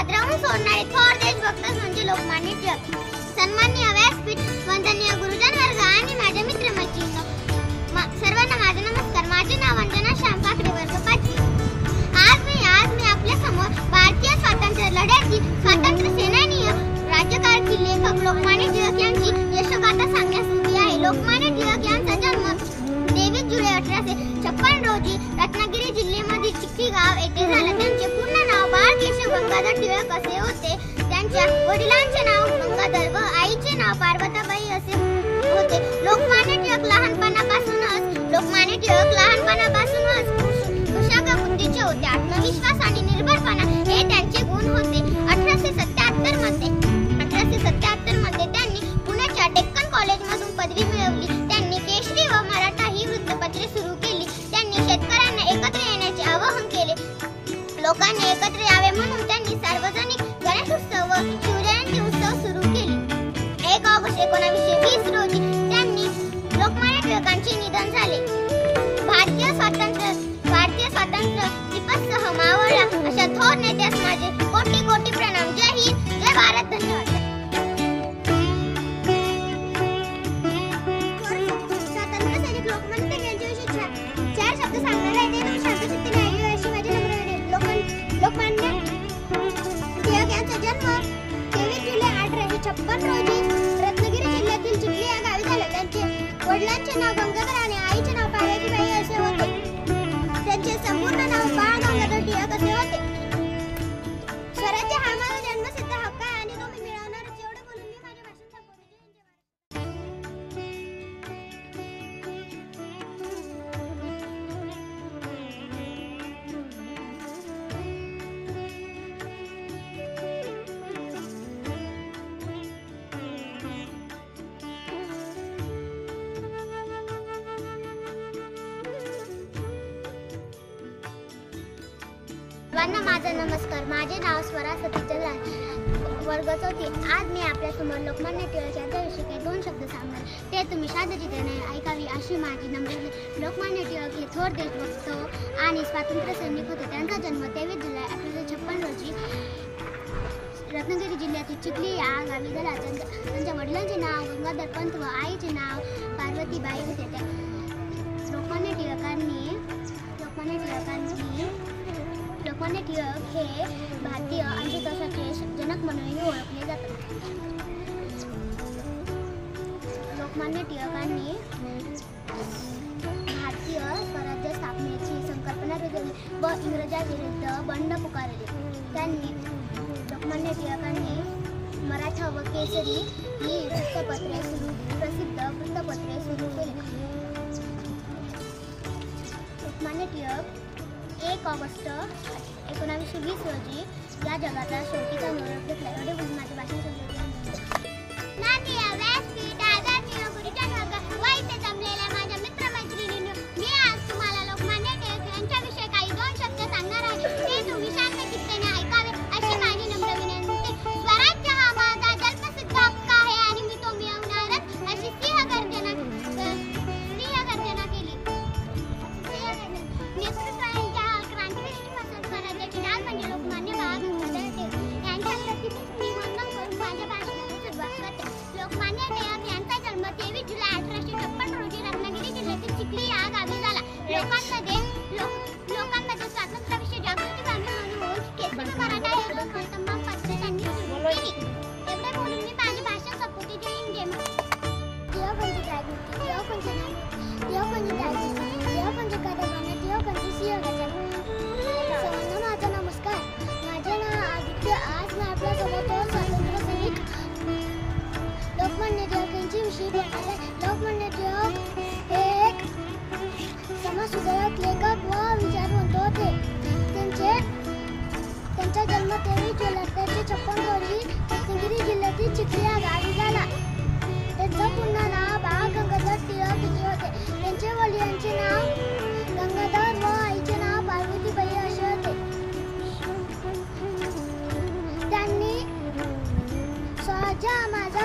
पदरावून सोडणारे थोर देशभक्त म्हणजे लोकमान्य टिळक. सन्माननीय व्यासपीठ, वंदनीय गुरुजन वर्ग आणि माझे मित्रमैत्रिणी, सर्वांना माझा नमस्कार. माझे नाव अंजना श्याम काकडे, वर्ग 5. आज मी आपल्या समोर भारतीय स्वातंत्र्य लढ्याची स्वातंत्र्य सेनानी, राज्यकारकीर्द लेखक लोकमान्य टिळक यांची यशोगाथा सांगण्यास उभी आहे. लोकमान्य टिळक यांचा जन्म 23 जुलै 1856 रोजी रत्नागिरी जिल्ह्यामधील चिखली गाव येथे झाला. त्यांचे पूर्ण नाव बाळ केशव गंगाधर टिळक असे होते. त्यांच्या वडिलांचे नाव गंगाधर व आईचे नाव पार्वताबाई असे होते. लोकमान्य टिळक लहानपणापासूनच कुशाग्र बुद्धीचे होते. आत्मविश्वास आणि निर्भयपणा हे त्यांचे गुण होते. 1877 मध्ये त्यांनी पुण्याच्या डेक्कन कॉलेजमधून पदवी मिळवली. त्यांनी केसरी व मराठा ही वृत्तपत्रे सुरू केली. त्यांनी शेतकऱ्यांना एकत्र येण्याचे आवाहन केले. लोकांनी एकत्र यावे म्हणून त्यांनी सार्वजनिक गणेशोत्सव व शिवजयंती उत्सव सुरू केले. 1 ऑगस्ट 1920 रोजी त्यांनी लोकमान्य टिळकांचे निधन झाले. भारतीय स्वातंत्र्य दीपस्तंभ मावळला अशा थोर नेत्यास माझे कोटी प्रणाम. जय हिंद, जय भारत, धन्यवाद. स्वातंत्र्य सैनिक लोकमान्य टिळक यांच्याविषयी 4 शब्द सांगणार आहे. ते शांतचित्ताने ऐका अशी माझी नम्र विनंती. लोकमान्य टिळक यांचा जन्म 23 जुलै 1856 रोजी रत्नागिरी जिल्ह्यातील चिखली या गावी झाला. त्यांचे वडिलांचे नाव गंगाधर आणि आईचे नाव पार्वतीबाई असे होते. त्यांचे संपूर्ण नाव बाळ गंगाधर टिळक असे होते. स्वराज्य हा माझा जन्मसिद्ध हक्क आहे आणि तो मी मिळवणारच. एवढं बोलून मी माझे भाषण संपवते. सर्वांना माझा नमस्कार. माझे नाव स्वरा सतीचंद्र, वर्ग 4. आज मी आपल्यासमोर लोकमान्य टिळक यांच्याविषयी काही 2 शब्द सांगणार. ते तुम्ही शांतचित्ताने ऐकावी अशी माझी नम्र विनंती. लोकमान्य टिळक हे थोर देशभक्त आणि स्वातंत्र्य सैनिक होते. त्यांचा जन्म 23 जुलै 1856 रोजी रत्नागिरी जिल्ह्यातील चिखली या गावी झाला. त्यांच्या वडिलांचे नाव गंगाधर पंत व आईचे नाव पार्वतीबाई होते. लोकमान्य टिळक हे भारतीय अंशतत्वाचे जनक म्हणून ओळखले जातात. लोकमान्य टिळकांनी भारतीय स्वराज्य स्थापनेची संकल्पना रुजवली व इंग्रजांविरुद्ध बंड पुकारले. लोकमान्य टिळकांनी मराठा व केसरी ही प्रसिद्ध वृत्तपत्रे सुरू केली. लोकमान्य टिळक 1 ऑगस्ट 1920 रोजी या जगाचा शेवटीचा निरोप घेतला. एवढे बोलून माझे भाषण संपवते. व्यासपीठ, आदरणीय गुरुजन वर्ग व इथे जमलेल्या माझ्या मित्रमैत्रिणींनो, मी आज तुम्हाला लोकमान्य टिळक यांच्याविषयी काही 2 शब्द सांगणार आहे. ते तुम्ही शांतचित्ताने ऐकावे अशी माझी नम्र विनंती. स्वराज्य हा माझा जन्मसिद्ध हक्क आहे आणि मी तो मिळवणारच अशी सिंहगर्जना केली. लोकमान्य बाळ गंगाधर टिळक यांच्या प्रतिमेची वंदन करून माझ्या भाषणाला सुरुवात करते. लोकमान्य टिळक यांचा जन्म 23 जुलै 1856 रोजी रत्नागिरी जिल्ह्यातील चिखली या गावी झाला. लोकांमध्ये स्वातंत्र्याविषयी जागृती व्हावी म्हणून केसरी मराठा हे वृत्तपत्र त्यांनी सुरू केली. एवढे बोलून मी माझे भाषण संपवते. जय हिंद, जय महाराष्ट्र. माझा नमस्कार. माझे नाव आदित्य. आज मी आपल्यासोबत स्वातंत्र्य सैनिक लोकमान्य टिळक यांच्याविषयी बोलणार आहे. लोकमान्य टिळक हे एक समाजसुधारक, लेखक व विचारवंत होते. त्यांचा जन्म 23 जुलै 1856 रोजी रत्नागिरी जिल्ह्यातील चिखली या गावी झाला. त्यांचं पूर्ण नाव बाळ गंगाधर टिळक असे होते. त्यांचे वडिलांचे नाव गंगाधर व आईचे नाव पार्वतीबाई असे होते. त्यांनी स्वराज्य हा माझा